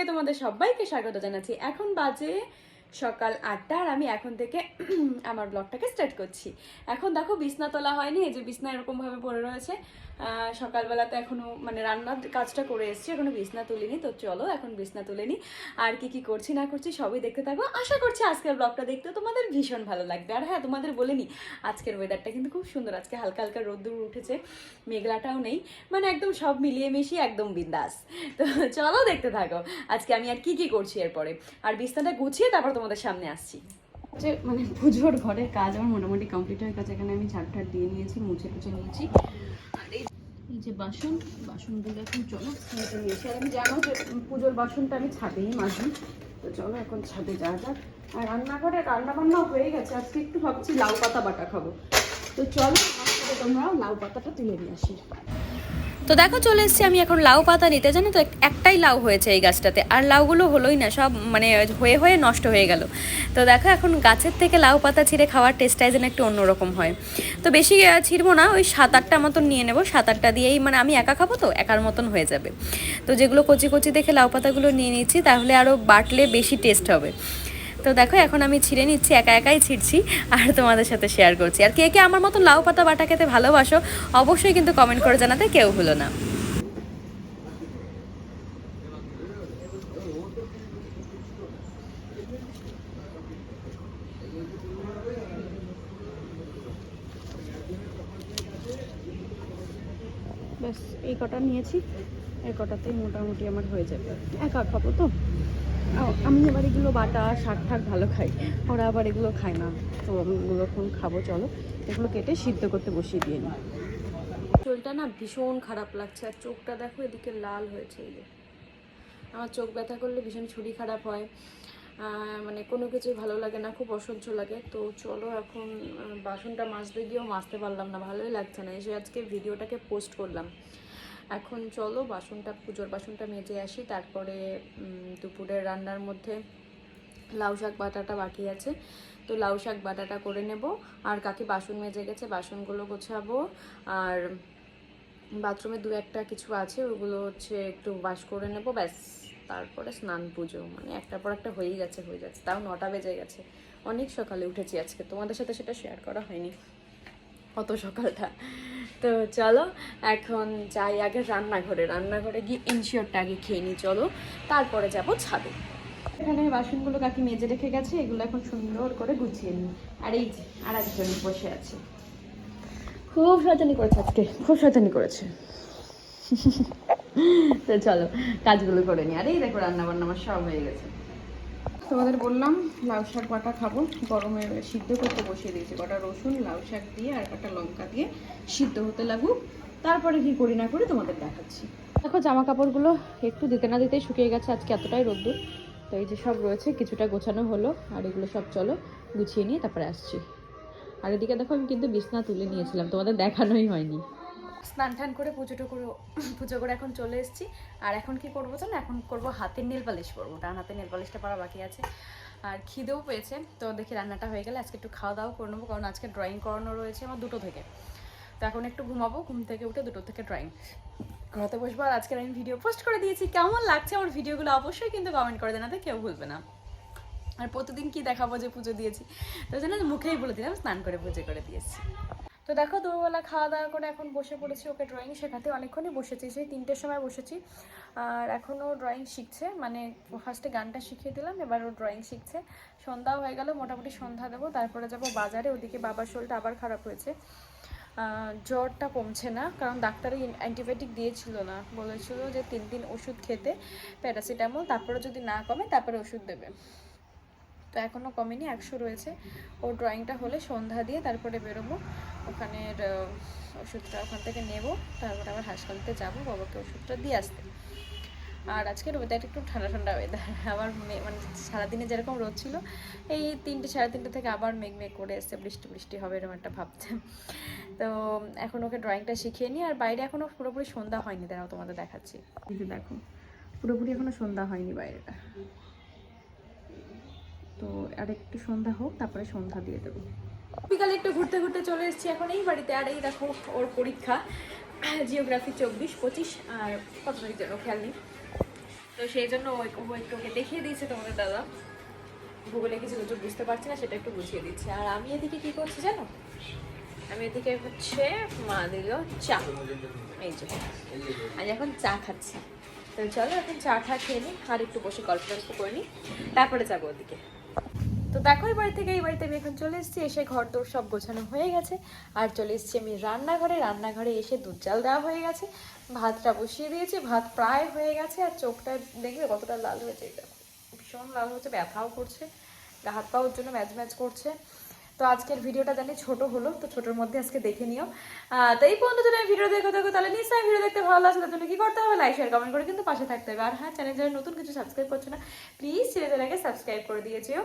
ব্লগে তোমাদের সবাইকে স্বাগত জানাচ্ছি। এখন বাজে সকাল 8টা আর আমি এখন থেকে আমার ব্লগটাকে স্টার্ট করছি। এখন দেখো বিছনা তোলা হয়নি, এই যে বিছনা এরকমভাবে পড়ে রয়েছে। সকালবেলাতে এখনও মানে রান্নার কাজটা করে এসেছি, এখনো বিছনা তুলিনি। তো চলো এখন বিছনা তুলে নিই, আর কি কি করছি না করছি সবই দেখতে থাকবো। আশা করছি আজকের ব্লগটা দেখতে তোমাদের ভীষণ ভালো লাগবে। আর হ্যাঁ, তোমাদের বলে নিই আজকের ওয়েদারটা কিন্তু খুব সুন্দর। আজকে হালকা হালকা রোদ্দুর উঠেছে, মেঘলাটাও নেই, মানে একদম সব মিলিয়ে মিশিয়ে একদম বিন্দাস। তো চলো দেখতে থাকো আজকে আমি আর কি কি করছি এরপরে, আর বিছনাটা গুছিয়ে তারপর তোমাদের সামনে আসছি। যে মানে পুজোর ঘরের কাজ আমার মোটামুটি কমপ্লিট হয়ে গেছে। এখানে আমি ঝাড় দিয়ে নিয়েছি, মুছে টুছে নিয়েছি। আর এই যে বাসনগুলো এখন চলো ছাদে নিয়েছি। আর আমি জানো যে পুজোর বাসনটা আমি ছাদেই মাজি। তো চলো এখন ছাদে যাওয়া যাক। আর রান্নাঘরে রান্নাবান্নাও হয়ে গেছে। আজকে একটু ভাবছি লাউ পাতা বাটা খাবো। তো চলো আমার সাথে তোমরা লাউ পাতাটা তুলে নিয়ে আসি। তো দেখো চলে এসেছি আমি এখন লাউ পাতা নিতে। জানো তো একটাই লাউ হয়েছে এই গাছটাতে, আর লাউগুলো হলোই না, সব মানে হয়ে হয়ে নষ্ট হয়ে গেল। তো দেখো এখন গাছের থেকে লাউ পাতা ছিঁড়ে খাওয়ার টেস্টটাই যেন একটু অন্যরকম হয়। তো বেশি ছিঁড়বো না, ওই 7-8টা মতন নিয়ে নেবো। 7-8টা দিয়েই মানে আমি একা খাবো তো একার মতন হয়ে যাবে। তো যেগুলো কচি কচি দেখে লাউ পাতাগুলো নিয়ে নিচ্ছি, তাহলে আরও বাটলে বেশি টেস্ট হবে। তো দেখো এখন আমি ছিঁড়ে নিচ্ছি, একা একাই ছিঁড়ছি আর তোমাদের সাথে শেয়ার করছি। আর কে কে আমার মতো লাউ পাতা বাটা খেতে ভালোবাসো অবশ্যই কিন্তু কমেন্ট করে জানাতে কেউ ভুলো না। ব্যাস এই কটা নিয়েছি, এই কটাতেই মোটামুটি আমার হয়ে যাবে। একা খাবো তো। আমি আবার এগুলো বাটা শাক ঠাক ভালো খাই, ওরা আবার এগুলো খায় না। তো আমি এগুলো এখন খাবো। চলো এগুলো কেটে সিদ্ধ করতে বসিয়ে দিয়ে নিই। চোখটা না ভীষণ খারাপ লাগছে, আর চোখটা দেখো এদিকে লাল হয়েছে। এই যে আমার চোখ ব্যথা করলে ভীষণ শরীর খারাপ হয়, মানে কোনো কিছুই ভালো লাগে না, খুব অসহ্য লাগে। তো চলো এখন বাসনটা মাজতে গিয়েও মাজতে পারলাম না, ভালোই লাগছে না। এসে আজকে ভিডিওটাকে পোস্ট করলাম। এখন চলো পুজোর বাসনটা মেজে আসি, তারপরে দুপুরের রান্নার মধ্যে লাউ শাক বাটাটা বাকি আছে। তো লাউ শাক বাটাটা করে নেব। আর কাকি বাসন মেজে গেছে, বাসনগুলো গোছাবো। আর বাথরুমে 2-1টা কিছু আছে, ওগুলো হচ্ছে একটু ওয়াশ করে নেব, ব্যাস। তারপরে স্নান পুজো, মানে একটার পর একটা হয়ে যাচ্ছে। তাও 9টা বেজে গেছে। অনেক সকালে উঠেছি আজকে, তোমাদের সাথে সেটা শেয়ার করা হয়নি অত সকালটা। তো চলো এখন যাই আগে রান্নাঘরে গিয়ে ইনশিওরটা আগে খেয়ে নিই। চলো তারপরে যাব ছাদে। এখানে বাসনগুলো কাকি মেজে রেখে গেছে, এগুলো এখন সুন্দর করে গুছিয়ে নিই। আর এই যে আর একজন বসে আছে, খুব শয়তানি করেছে আজকে, খুব শয়তানি করেছে। তো চলো কাজগুলো করে নিই। আর এই দেখো রান্না বান্না আমার সব হয়ে গেছে। তোমাদের বললাম লাউ শাক বাটা খাবো, গরমে সিদ্ধ করতে বসিয়ে দিয়েছি। কটা রসুন লাউ শাক দিয়ে আর কটা লঙ্কা দিয়ে সিদ্ধ হতে লাগুক, তারপরে কি করি না করি তোমাদের দেখাচ্ছি। দেখো জামা কাপড়গুলো একটু দিতে না দিতেই শুকিয়ে গেছে, আজকে এতটাই রোদ্দুর। তো এই যে সব রয়েছে, কিছুটা গোছানো হলো, আর এগুলো সব চলো গুছিয়ে নিয়ে তারপরে আসছি। আর এদিকে দেখো আমি কিন্তু বিছনা তুলে নিয়েছিলাম, তোমাদের দেখানোই হয়নি। স্নান টান করে পুজো করে এখন চলে এসেছি। আর এখন কি করবো জানো, এখন করবো হাতের নেল পালিশ করবো। ডান হাতের নেল পালিশটা পরা বাকি আছে। আর খিদেও পেয়েছে, তো দেখি রান্নাটা হয়ে গেলে আজকে একটু খাওয়া দাওয়া করে নেবো, কারণ আজকে ড্রয়িং করানো রয়েছে আমার 2টো থেকে। তো এখন একটু ঘুমাবো, ঘুম থেকে উঠে 2টো থেকে ড্রয়িং করাতে বসবো। আর আজকের আমি ভিডিও পোস্ট করে দিয়েছি। কেমন লাগছে আমার ভিডিওগুলো অবশ্যই কিন্তু কমেন্ট করে জানাতে কেউ ভুলবে না। আর প্রতিদিন কি দেখাবো যে পুজো দিয়েছি, তো জানো মুখেই বলে দিলাম স্নান করে পুজো করে দিয়েছি। তো দেখো দুপুরবেলা খাওয়া দাওয়া করে এখন বসে পড়েছি ওকে ড্রয়িং শেখাতে। অনেকক্ষণই বসেছি, সেই 3টের সময় বসেছি। আর এখনও ড্রয়িং শিখছে, মানে ফার্স্টে গানটা শিখিয়ে দিলাম, এবার ও ড্রয়িং শিখছে। সন্ধ্যাও হয়ে গেল, মোটামুটি সন্ধ্যা দেবো, তারপরে যাব বাজারে। ওদিকে বাবার শরীরটা আবার খারাপ হয়েছে, জ্বরটা কমছে না, কারণ ডাক্তারে অ্যান্টিবায়োটিক দিয়েছিল না, বলেছিল যে 3 দিন ওষুধ খেতে প্যারাসিটামল, তারপরে যদি না কমে তারপরে ওষুধ দেবে। তো এখনও কমেনি, 100 রয়েছে। ও ড্রয়িংটা হলে সন্ধ্যা দিয়ে তারপরে বেরোবো, ওখানের ওষুধটা ওখান থেকে নেব, তারপরে আবার হাসপাতালে যাবো বাবাকে ওষুধটা দিয়ে আসতে। আর আজকের ওয়েদারটা একটু ঠান্ডা ঠান্ডা ওয়েদার। আবার মানে সারাদিনে যেরকম রোদ ছিল, এই 3-3:30 থেকে আবার মেঘ করে এসছে, বৃষ্টি হবে এরকম একটা ভাবছে। তো এখন ওকে ড্রয়িংটা শিখিয়ে নিই। আর বাইরে এখনও পুরোপুরি সন্ধ্যা হয়নি, দাঁড়াও তোমাদের দেখাচ্ছি। দেখো পুরোপুরি এখনও সন্ধ্যা হয়নি বাইরেটা, তো আর একটু সন্ধ্যা হোক তারপরে সন্ধ্যা দিয়ে দেবো। বিকালে একটু ঘুরতে চলে এসেছি এখন এই বাড়িতে। আর এই দেখো ওর পরীক্ষা জিওগ্রাফি 24-25 আর কত তারিখ যেন খেয়াল নেই। তো তো সেই জন্য ও একটু ওকে দেখিয়ে দিয়েছে তোমাদের দাদা, গুগলে কিছু কিছু বুঝতে পারছি না সেটা একটু বুঝিয়ে দিচ্ছে। আর আমি এদিকে কি করছি জানো, আমি এদিকে হচ্ছে মা দিল চা, এই যে আজ এখন চা খাচ্ছি। তো চলো এখন চা খেয়ে নিই আর একটু বসে গল্প টল্প করে নিই, তারপরে যাবো ওদিকে। তো দেখো এই বাড়ি থেকে এই বাড়িতে আমি এখন চলে এসেছি, এসে ঘর দোর সব গোছানো হয়ে গেছে। আর চলে এসেছি আমি রান্নাঘরে এসে দুধ জাল দেওয়া হয়ে গেছে, ভাতটা বসিয়ে দিয়েছি, ভাত প্রায় হয়ে গেছে। আর চোখটা দেখবে কতটা লাল হয়েছে, এই দেখো ভীষণ লাল হচ্ছে, ব্যথাও করছে, গা হাত পাওয়ার জন্য ম্যাচ ম্যাচ করছে। তো আজকের ভিডিওটা জানি ছোট হলো, তো ছোটোর মধ্যে আজকে দেখে নিও। তো এই পর্যন্ত যদি আমি ভিডিও দেখো তাহলে নিশ্চয়ই ভিডিও দেখতে ভালো লাগছে, তার জন্য কি করতে হবে, লাইক শেয়ার কমেন্ট করে কিন্তু পাশে থাকতে হবে। আর হ্যাঁ, চ্যানেল যারা নতুন কিছু সাবস্ক্রাইব করছো না, প্লিজ চ্যানেলটাকে সাবস্ক্রাইব করে দিয়েছিও।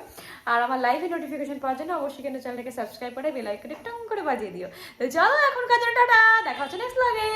আর আমার লাইভে নোটিফিকেশন পাওয়ার জন্য অবশ্যই কিন্তু চ্যানেলটাকে সাবস্ক্রাইব করে বেল আইকনে টং করে বাজিয়ে দিও। তো চলো এখন কাজে টাটা, দেখা হচ্ছে নেক্সট ব্লগে।